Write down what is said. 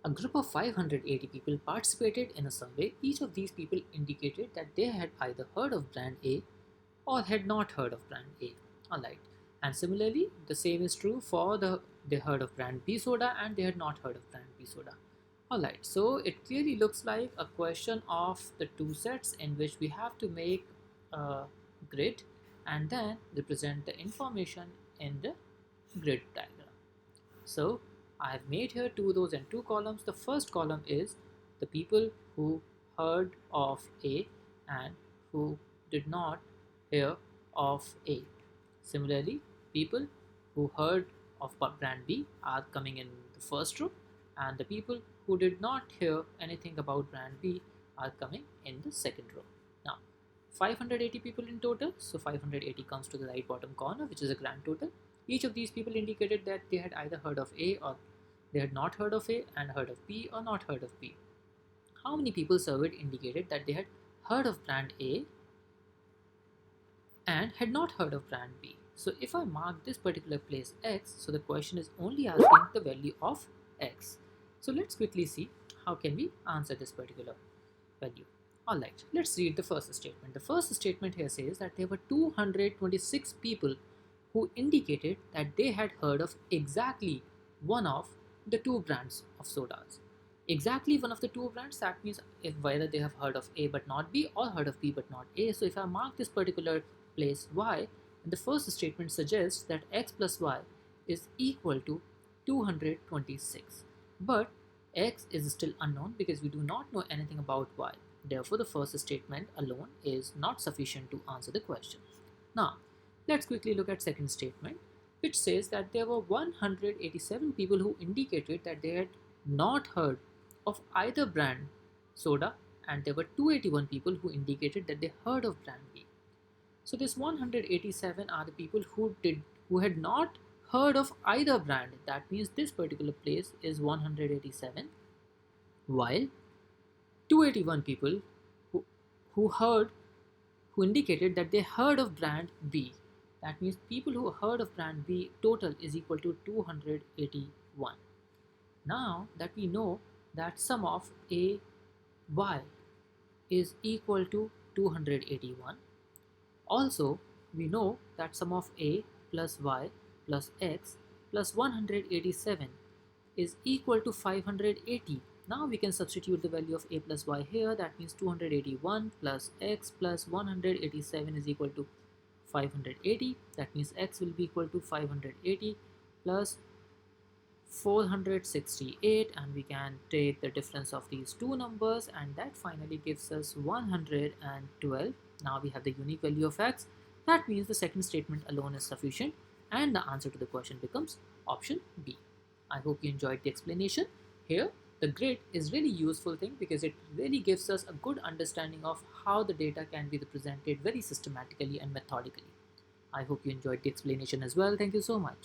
A group of 580 people participated in a survey. Each of these people indicated that they had either heard of brand A or had not heard of brand A. Alright. And similarly, the same is true for they heard of brand B soda and they had not heard of brand B soda. Alright, so it clearly looks like a question of the two sets in which we have to make a grid and then represent the information in the grid diagram. So I have made here two rows and two columns. The first column is the people who heard of A and who did not hear of A. Similarly, people who heard of brand B are coming in the first row, and the people who did not hear anything about brand B are coming in the second row. Now, 580 people in total, so 580 comes to the right bottom corner, which is a grand total. Each of these people indicated that they had either heard of A or they had not heard of A and heard of B or not heard of B. How many people surveyed indicated that they had heard of brand A and had not heard of brand B? So if I mark this particular place X, so the question is only asking the value of X. So let's quickly see how can we answer this particular value. Alright, let's read the first statement. The first statement here says that there were 226 people who indicated that they had heard of exactly one of the two brands of sodas. Exactly one of the two brands, that means if whether they have heard of A but not B or heard of B but not A. So if I mark this particular place Y, and the first statement suggests that X plus Y is equal to 226. But X is still unknown because we do not know anything about Y. Therefore, the first statement alone is not sufficient to answer the question. Now, let's quickly look at second statement, which says that there were 187 people who indicated that they had not heard of either brand soda, and there were 281 people who indicated that they heard of brand B. So this 187 are the people who had not heard of either brand. That means this particular place is 187, while 281 people who, who heard who indicated that they heard of brand B. That means people who heard of brand B total is equal to 281. Now that we know that sum of A Y is equal to 281, also we know that sum of A plus Y plus X plus 187 is equal to 580. Now we can substitute the value of A plus Y here. That means 281 plus X plus 187 is equal to 580. That means X will be equal to 580 plus 468, and we can take the difference of these two numbers, and that finally gives us 112. Now we have the unique value of X. That means the second statement alone is sufficient, and the answer to the question becomes option B. I hope you enjoyed the explanation. Here the grid is really useful thing because it really gives us a good understanding of how the data can be represented very systematically and methodically. I hope you enjoyed the explanation as well. Thank you so much.